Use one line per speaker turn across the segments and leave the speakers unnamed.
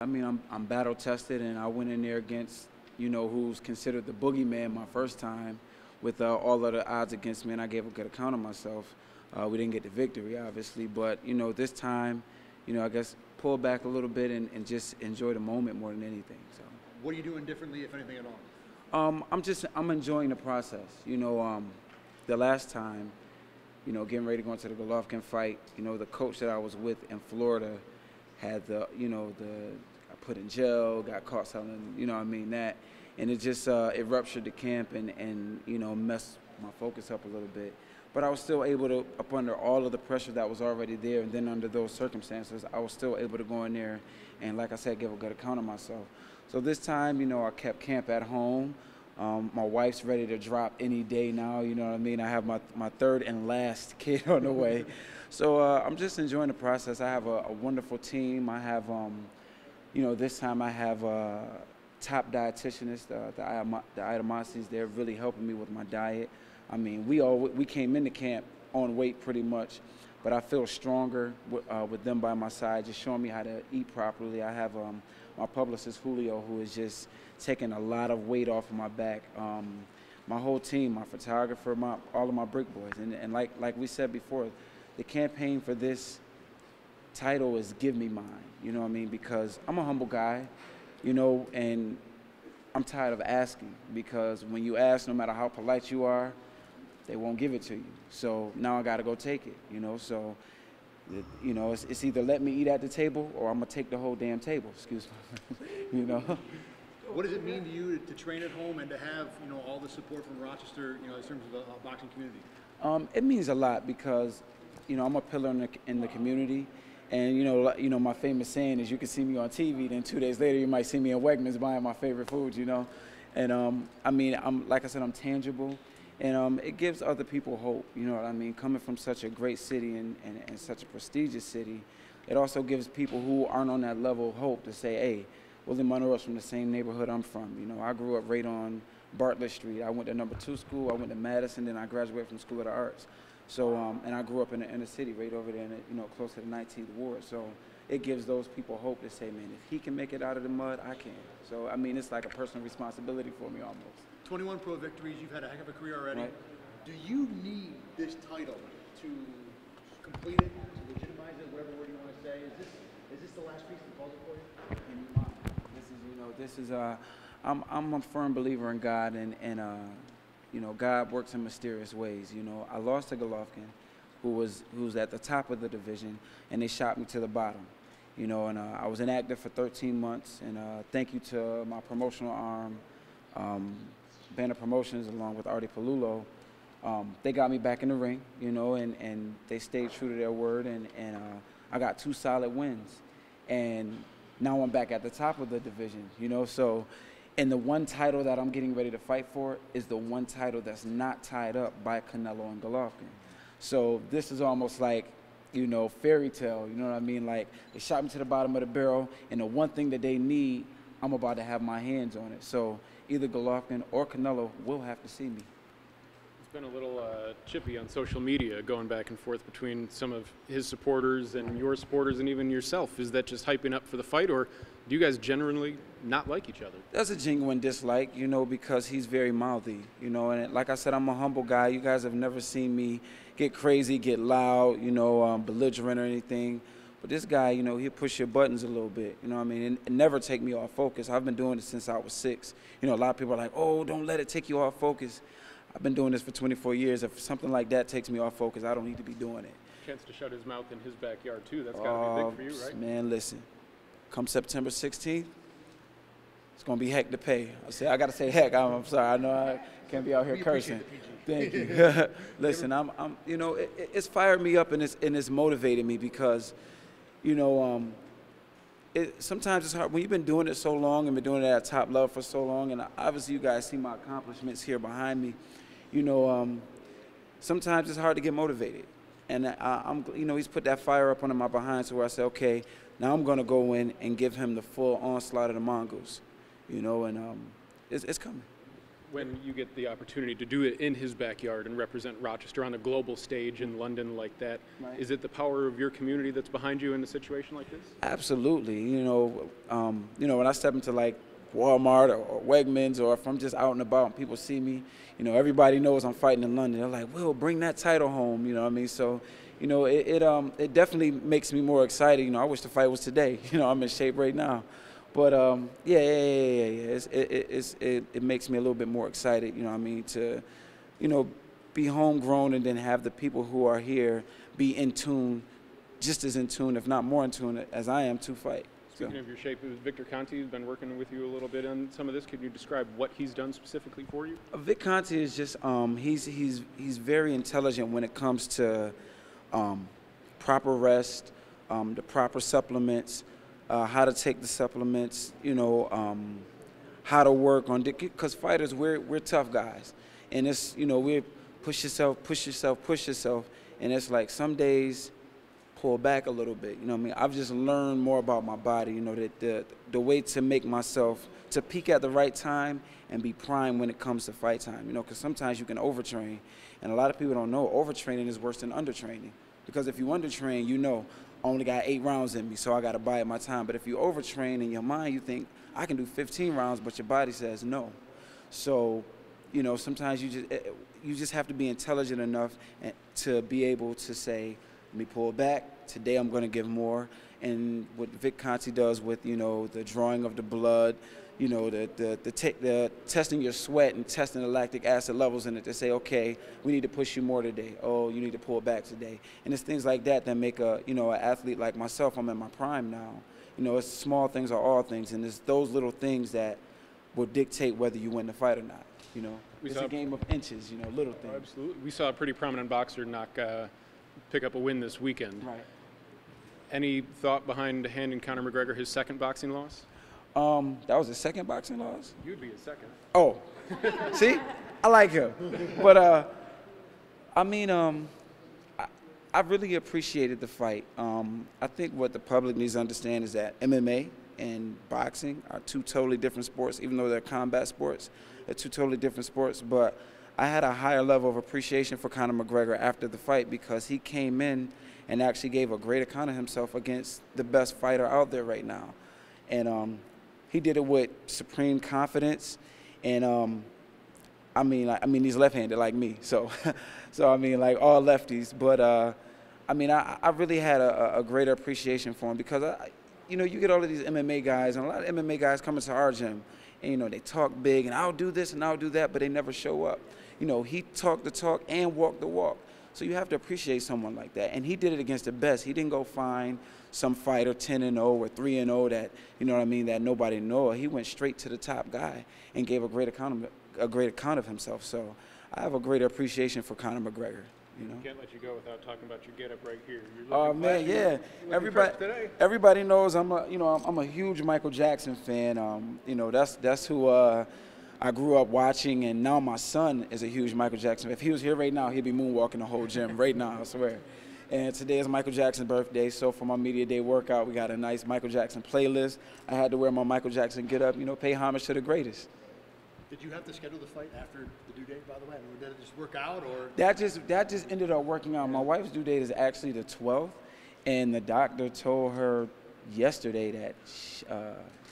I mean, I'm battle tested, and I went in there against, who's considered the boogeyman my first time, with all of the odds against me, and I gave a good account of myself. We didn't get the victory, obviously, but this time, I guess pull back a little bit and just enjoy the moment more than anything. So.
What are you doing differently, if anything at all?
I'm enjoying the process. The last time, getting ready to go into the Golovkin fight, the coach that I was with in Florida had I put in jail, got caught selling, that. And it just, it ruptured the camp and messed my focus up a little bit. But I was still able to, up under all of the pressure that was already there, and then under those circumstances, I was still able to go in there and, like I said, give a good account of myself. So this time, I kept camp at home. My wife's ready to drop any day now, I have my third and last kid on the way. So I'm just enjoying the process. I have a wonderful team. I have, this time I have a top dietitianist, the Itemasi's. They're really helping me with my diet. I mean, we came into camp on weight pretty much, but I feel stronger with them by my side, just showing me how to eat properly. I have my publicist, Julio, who is just taking a lot of weight off of my back. My whole team, my photographer, all of my brick boys. And like we said before, the campaign for this title is Give Me Mine, because I'm a humble guy, and I'm tired of asking, because when you ask, no matter how polite you are, they won't give it to you. So now I got to go take it, so it's either let me eat at the table or I'm going to take the whole damn table, excuse me,
What does it mean to you to train at home and to have, all the support from Rochester, in terms of the boxing community?
It means a lot because, I'm a pillar in the community. And, my famous saying is you can see me on TV, then 2 days later you might see me in Wegmans buying my favorite foods, And, like I said, I'm tangible. And it gives other people hope, Coming from such a great city and such a prestigious city, it also gives people who aren't on that level hope to say, hey, Willie Monroe's from the same neighborhood I'm from. I grew up right on Bartlett Street. I went to number 2 school, I went to Madison, then I graduated from School of the Arts. So, and I grew up in the inner city right over there, close to the 19th Ward. So it gives those people hope to say, man, if he can make it out of the mud, I can. So, it's like a personal responsibility for me almost.
21 pro victories, you've had a heck of a career already.
Right.
Do you need this title to complete it, to legitimize it, whatever word you want to say? Is this the last piece of the puzzle for you?
This is I'm a firm believer in God, and God works in mysterious ways. I lost to Golovkin, who's at the top of the division, and they shot me to the bottom. And I was inactive for 13 months, and thank you to my promotional arm, Banner Promotions, along with Artie Palulo. They got me back in the ring, and they stayed true to their word, and I got 2 solid wins. And now I'm back at the top of the division, so, and the one title that I'm getting ready to fight for is the one title that's not tied up by Canelo and Golovkin. So this is almost like, fairy tale, Like, they shot me to the bottom of the barrel, and the one thing that they need, I'm about to have my hands on it. So either Golovkin or Canelo will have to see me.
It's been a little chippy on social media, going back and forth between some of his supporters and your supporters and even yourself. Is that just hyping up for the fight, or do you guys generally not like each other?
That's a genuine dislike, because he's very mouthy, and like I said, I'm a humble guy. You guys have never seen me get crazy, get loud, belligerent or anything. But this guy, he'll push your buttons a little bit, and never take me off focus. I've been doing this since I was 6. A lot of people are like, oh, don't let it take you off focus. I've been doing this for 24 years. If something like that takes me off focus, I don't need to be doing it.
Chance to shut his mouth in his backyard, too. That's got to be big for you, right?
Man, listen. Come September 16th, it's going to be heck to pay. I got to say heck. I'm sorry. I know I can't be out here cursing. Thank you. Listen, it's fired me up and it's motivated me because, sometimes it's hard when you've been doing it so long and been doing it at top level for so long, and obviously you guys see my accomplishments here behind me. Sometimes it's hard to get motivated, and he's put that fire up under my behind, so where I say, okay, now I'm going to go in and give him the full onslaught of the mongoose, and it's coming.
When you get the opportunity to do it in his backyard and represent Rochester on a global stage in London like that,
Right.
is it the power of your community that's behind you in a situation like this?
Absolutely. When I step into like Walmart or Wegmans, or if I'm just out and about and people see me, everybody knows I'm fighting in London. They're like, "Will, bring that title home." You know what I mean? So, it definitely makes me more excited. I wish the fight was today. I'm in shape right now. But yeah. It makes me a little bit more excited. To, be homegrown and then have the people who are here be in tune, just as in tune, if not more in tune, as I am to fight.
Speaking of your shape, Victor Conti has been working with you a little bit on some of this. Could you describe what he's done specifically for you?
Vic Conti is just he's very intelligent when it comes to proper rest, the proper supplements. How to take the supplements, how to work on it. Because fighters, we're tough guys. And it's, we push yourself. And it's like some days pull back a little bit. I've just learned more about my body, that the way to make myself, to peak at the right time and be prime when it comes to fight time. Because sometimes you can overtrain. And a lot of people don't know overtraining is worse than undertraining. Because if you undertrain, I only got 8 rounds in me, so I got to bide my time. But if you overtrain in your mind, you think, I can do 15 rounds, but your body says no. So, sometimes you just have to be intelligent enough to be able to say, let me pull back. Today I'm going to give more. And what Vic Conti does with, the drawing of the blood, the testing your sweat and testing the lactic acid levels in it to say, okay, we need to push you more today. Oh, you need to pull back today. And it's things like that that make an athlete like myself. I'm in my prime now. It's small things or all things, and it's those little things that will dictate whether you win the fight or not. It's a game of inches. Little things.
Absolutely. We saw a pretty prominent boxer pick up a win this weekend.
Right.
Any thought behind handing Conor McGregor his second boxing loss?
That was his second boxing loss?
You'd be his second.
Oh, see? I like him. But, I really appreciated the fight. I think what the public needs to understand is that MMA and boxing are 2 totally different sports, even though they're combat sports. They're 2 totally different sports. But I had a higher level of appreciation for Conor McGregor after the fight because he came in and actually gave a great account of himself against the best fighter out there right now. And he did it with supreme confidence, and he's left-handed like me, so like all lefties. But I really had a greater appreciation for him because you get all of these MMA guys, and a lot of MMA guys come into our gym, and they talk big, and I'll do this and I'll do that, but they never show up. He talked the talk and walked the walk. So you have to appreciate someone like that, and he did it against the best. He didn't go find some fighter 10-0 or 3-0 that that nobody knows. He went straight to the top guy and gave a great account of himself. So I have a greater appreciation for Conor McGregor.
Can't let you go without talking about your get-up right here.
Oh man, yeah. Everybody knows I'm a huge Michael Jackson fan. That's who I grew up watching, and now my son is a huge Michael Jackson. If he was here right now, he'd be moonwalking the whole gym right now, I swear. And today is Michael Jackson's birthday, so for my media day workout, we got a nice Michael Jackson playlist. I had to wear my Michael Jackson get up, pay homage to the greatest.
Did you have to schedule the fight after the due date, by the way? Did it just work out, or?
That just ended up working out. My wife's due date is actually the 12th, and the doctor told her yesterday that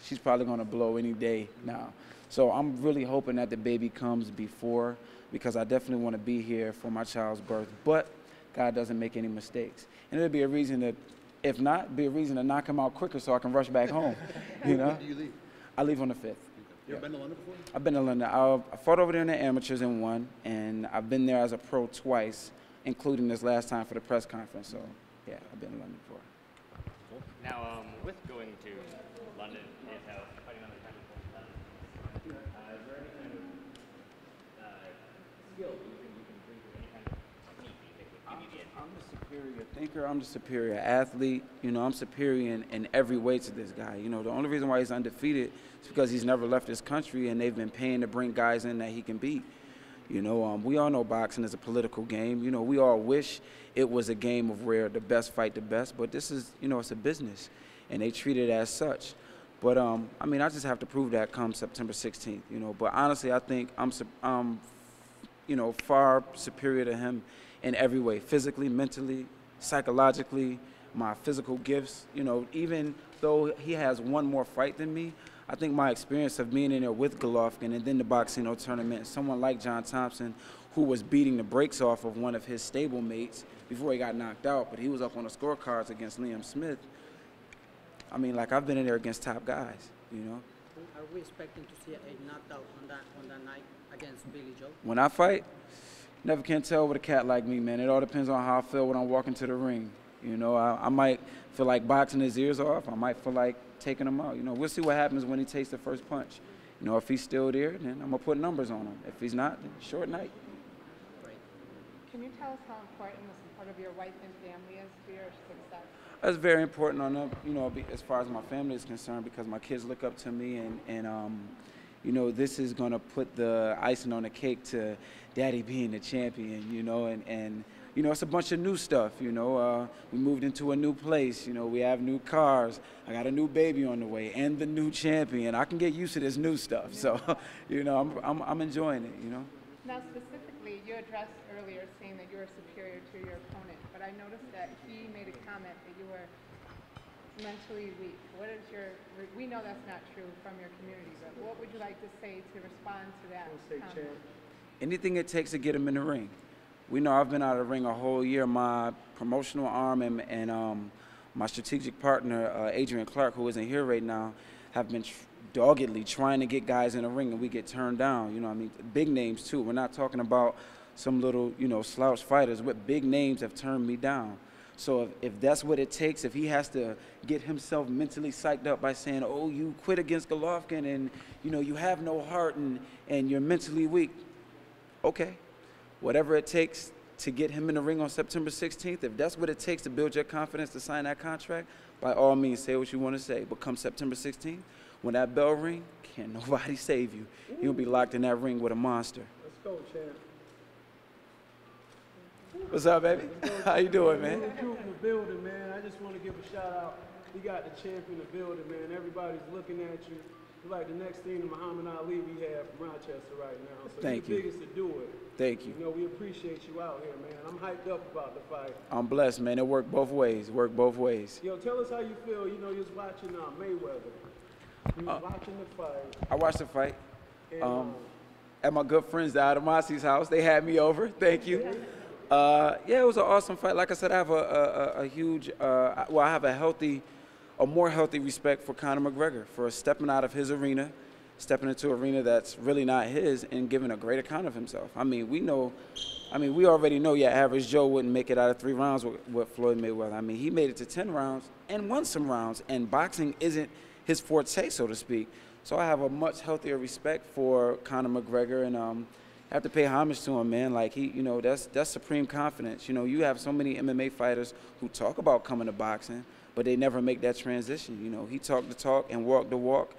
she's probably going to blow any day now. So I'm really hoping that the baby comes before, because I definitely want to be here for my child's birth. But God doesn't make any mistakes. And it'll be a reason to, if not, be a reason to knock him out quicker so I can rush back home.
When do you leave?
I leave on the 5th.
You ever been to London before?
I've been to London. I fought over there in the amateurs and won, and I've been there as a pro twice, including this last time for the press conference. So, yeah, I've been to London before.
Cool. Now, with going to London and fighting on the kind of is there any kind of skill you think you can bring to any kind of technique you think would give you the edge?
I'm the superior thinker. I'm the superior athlete. I'm superior in every way to this guy. The only reason why he's undefeated is because he's never left his country, and they've been paying to bring guys in that he can beat. We all know boxing is a political game. We all wish it was a game of where the best fight the best, but this is, it's a business, and they treat it as such. But I mean, I just have to prove that come September 16th, you know. But honestly, I think I'm you know, far superior to him in every way, physically, mentally, psychologically, my physical gifts. You know, even though he has one more fight than me, I think my experience of being in there with Golovkin and then the Boxino tournament, someone like John Thompson, who was beating the brakes off of one of his stablemate before he got knocked out, but he was up on the scorecards against Liam Smith. I mean, like, I've been in there against top guys, you know.
Are we expecting to see a knockout on that night against Billy Joe?
When I fight, never can tell with a cat like me, man. It all depends on how I feel when I'm walking to the ring. You know, I might feel like boxing his ears off. I might feel like taking him out. You know, we'll see what happens when he takes the first punch. You know, if he's still there, then I'm going to put numbers on him. If he's not, then short night.
Can you tell us how important the support of your wife and family is to your success?
That's very important on them, you know, as far as my family is concerned, because my kids look up to me, and you know, this is going to put the icing on the cake to Daddy being the champion, you know, and you know, it's a bunch of new stuff, you know. We moved into a new place, you know, we have new cars. I got a new baby on the way and the new champion. I can get used to this new stuff, so, you know, I'm enjoying it, you know.
Now, specifically, you addressed earlier saying that you were superior to your opponent, but I noticed that he made a comment that you were mentally weak. What is your, we know that's not true from your community, but what would you like to say to respond to that comment?
Anything it takes to get him in the ring. We know I've been out of the ring a whole year. My promotional arm and my strategic partner, Adrian Clark, who isn't here right now, have been doggedly trying to get guys in the ring, and we get turned down. You know what I mean? Big names, too. We're not talking about some little, you know, slouch fighters. But big names have turned me down. So if that's what it takes, if he has to get himself mentally psyched up by saying, oh, you quit against Golovkin and, you know, you have no heart and you're mentally weak, okay. Whatever it takes to get him in the ring on September 16th, if that's what it takes to build your confidence to sign that contract, by all means, say what you want to say. But come September 16th, when that bell ring, can't nobody save you. You'll be locked in that ring with a monster.
Let's go, champ.
What's up, baby? How you doing, man?
Beautiful building, man. I just want to give a shout out. We got the champ in the building, man. Everybody's looking at you. You're like the next thing to Muhammad Ali we have from Rochester right now. So
Thank
you're
you.
the biggest to do it.
Thank you.
You know, we appreciate you out here, man. I'm hyped up about the fight.
I'm blessed, man. It worked both ways. Worked both ways.
Yo, tell us how you feel. You know, you was watching Mayweather. You was watching the fight.
I watched the fight.
And,
At my good friends, the Adamasi's house. They had me over. Thank you. Yeah, it was an awesome fight. Like I said, I have a huge, well, I have a more healthy respect for Conor McGregor for stepping out of his arena, stepping into an arena that's really not his, and giving a great account of himself. I mean, we already know your average Joe wouldn't make it out of 3 rounds with Floyd Mayweather. I mean, he made it to 10 rounds and won some rounds, and boxing isn't his forte, so to speak. So I have a much healthier respect for Conor McGregor, and I have to pay homage to him, man. Like, he, you know, that's supreme confidence. You know, you have so many MMA fighters who talk about coming to boxing, but they never make that transition. You know, he talked the talk and walked the walk,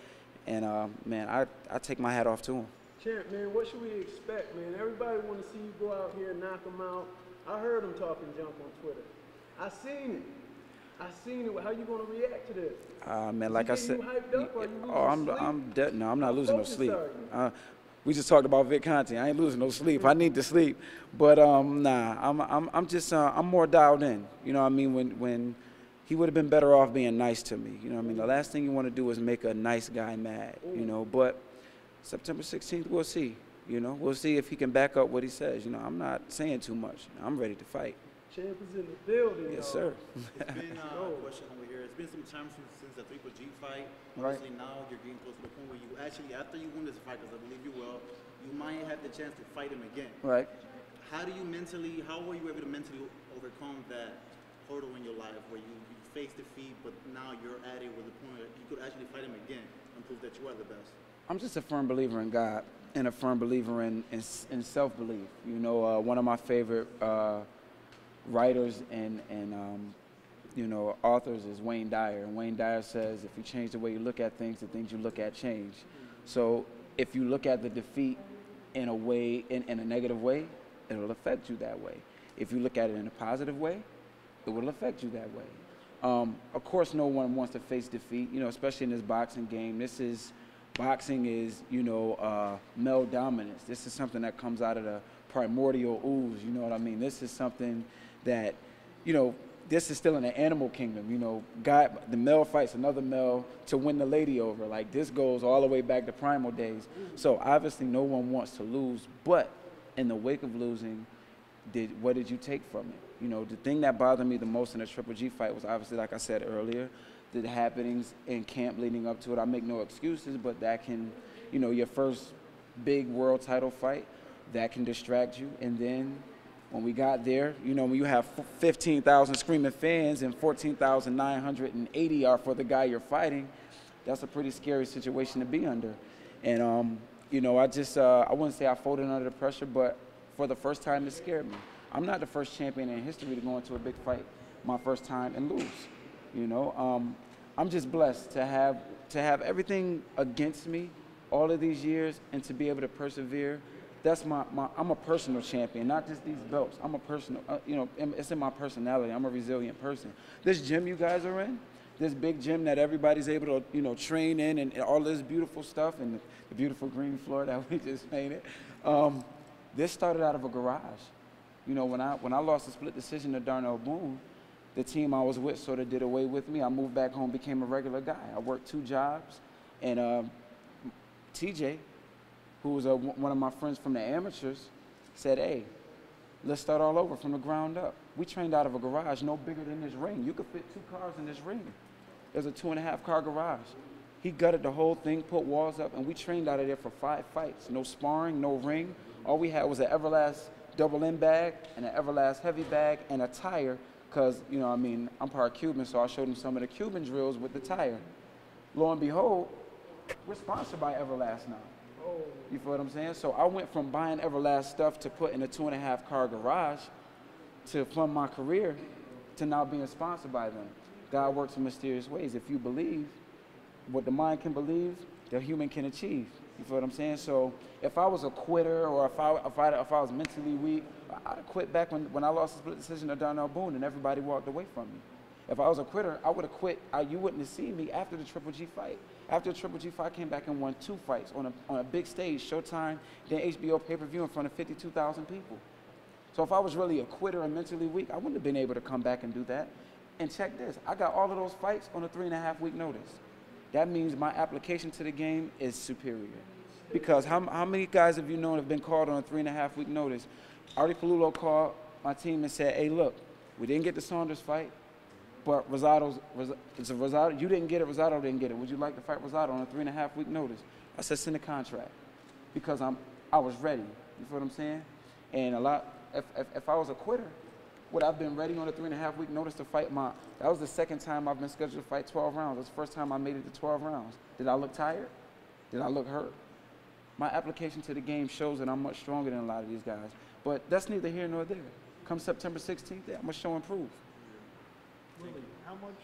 and man, I take my hat off to him.
Champ, man, what should we expect, man? Everybody want to see you go out here and knock him out. I heard him talking junk on Twitter. I seen it. How you gonna react to this?
Man, like I said,
you hyped up or you losing
no, I'm not losing no
focused
sleep.
are
We just talked about Vic Conti. I ain't losing no sleep. I need to sleep, but nah, I'm just I'm more dialed in. You know what I mean? When he would have been better off being nice to me. You know what I mean? The last thing you want to do is make a nice guy mad. You know, but September 16th, we'll see. You know, we'll see if he can back up what he says. You know, I'm not saying too much. I'm ready to fight.
Champ is in the building,
Yes,
y'all.
sir.
It's been a question over here. It's been some time since the Triple G fight.
Right.
Obviously now you're getting close to the point where you actually, after you win this fight, because I believe you will, you might have the chance to fight him again.
Right.
How were you able to mentally overcome that hurdle in your life where you face defeat, but now you're at it with the point that you could actually fight him again and prove that you are the best? I'm
just a firm believer in God and a firm believer in self-belief. You know, one of my favorite writers and you know, authors is Wayne Dyer. And Wayne Dyer says, if you change the way you look at things, the things you look at change. So if you look at the defeat in a way, in a negative way, it'll affect you that way. If you look at it in a positive way, it will affect you that way. Of course, no one wants to face defeat, you know, especially in this boxing game. Boxing is, you know, male dominance. This is something that comes out of the primordial ooze, you know what I mean? This is something that, you know, this is still in the animal kingdom, you know. The male fights another male to win the lady over. Like, this goes all the way back to primal days. So obviously no one wants to lose, but in the wake of losing, what did you take from it? You know, the thing that bothered me the most in the Triple G fight was obviously, like I said earlier, the happenings in camp leading up to it. I make no excuses, but that can, you know, your first big world title fight, that can distract you. And then when we got there, you know, when you have 15,000 screaming fans and 14,980 are for the guy you're fighting, that's a pretty scary situation to be under. And, you know, I wouldn't say I folded under the pressure, but for the first time, it scared me. I'm not the first champion in history to go into a big fight my first time and lose. You know, I'm just blessed to have everything against me all of these years and to be able to persevere. That's I'm a personal champion, not just these belts. I'm a personal, you know, it's in my personality. I'm a resilient person. This gym you guys are in, this big gym that everybody's able to, you know, train in, and all this beautiful stuff, and the beautiful green floor that we just painted. This started out of a garage. You know, when I lost a split decision to Darnell Boone, the team I was with sort of did away with me. I moved back home, became a regular guy. I worked 2 jobs, and TJ, who was one of my friends from the amateurs, said, hey, let's start all over from the ground up. We trained out of a garage no bigger than this ring. You could fit 2 cars in this ring. There's a 2.5-car garage. He gutted the whole thing, put walls up, and we trained out of there for 5 fights. No sparring, no ring. All we had was an Everlast double end bag and an Everlast heavy bag and a tire, because, you know, I mean, I'm part Cuban, so I showed him some of the Cuban drills with the tire. Lo and behold, we're sponsored by Everlast now. Oh. You feel what I'm saying? So I went from buying Everlast stuff to put in a 2.5-car garage to fund my career to now being sponsored by them. God works in mysterious ways. If you believe, what the mind can believe, the human can achieve. You feel what I'm saying? So if I was a quitter, or if I was mentally weak, I quit back when I lost the split decision to Darnell Boone and everybody walked away from me. If I was a quitter, I would have quit. You wouldn't have seen me after the Triple G fight. After the Triple G fight, I came back and won 2 fights on a big stage, Showtime, then HBO pay-per-view in front of 52,000 people. So if I was really a quitter and mentally weak, I wouldn't have been able to come back and do that. And check this, I got all of those fights on a 3.5-week notice. That means my application to the game is superior. Because how many guys have you known have been called on a 3.5-week notice? Artie Palulo called my team and said, hey, look, we didn't get the Saunders fight, but Rosado, you didn't get it, Rosado didn't get it. Would you like to fight Rosado on a 3.5-week notice? I said, send a contract, because I was ready. You feel what I'm saying? And if I was a quitter, would I've been ready on a 3.5-week notice to fight that was the second time I've been scheduled to fight 12 rounds. That's the first time I made it to 12 rounds. Did I look tired? Did I look hurt? My application to the game shows that I'm much stronger than a lot of these guys. But that's neither here nor there. Come September 16th, I'm gonna show and prove.
Willie, how much,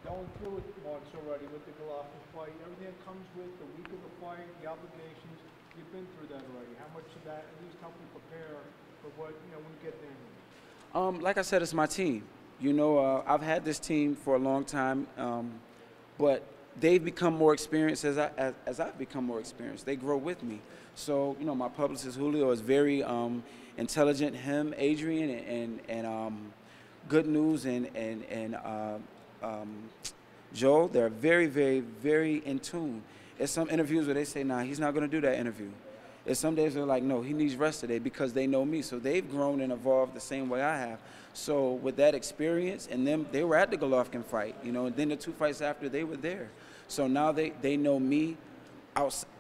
going through it once already with the Golovkin fight, everything that comes with the week of the fight, the obligations, you've been through that already. How much of that at least help you prepare for what, you know, when you get there?
Like I said, it's my team. You know, I've had this team for a long time, but they've become more experienced as I've become more experienced. They grow with me. So, you know, my publicist Julio is very intelligent. Him, Adrian, and Good News and Joel, they're very, very, very in tune. There's some interviews where they say, nah, he's not going to do that interview. There's some days they're like, no, he needs rest today, because they know me. So they've grown and evolved the same way I have. So with that experience, and them, they were at the Golovkin fight, you know, and then the 2 fights after, they were there. So now they know me,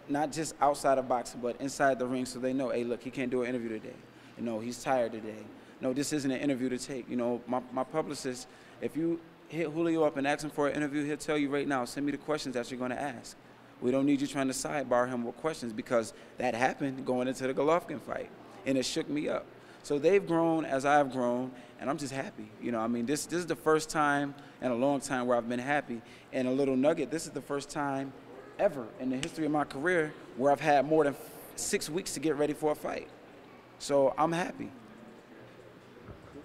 not just outside of boxing, but inside the ring. So they know, hey, look, he can't do an interview today. You know, he's tired today. No, this isn't an interview to take. You know, my publicist, if you hit Julio up and ask him for an interview, he'll tell you right now, send me the questions that you're going to ask. We don't need you trying to sidebar him with questions, because that happened going into the Golovkin fight, and it shook me up. So they've grown as I've grown, and I'm just happy. You know, I mean, this is the first time in a long time where I've been happy. And a little nugget, this is the first time ever in the history of my career where I've had more than 6 weeks to get ready for a fight. So I'm happy.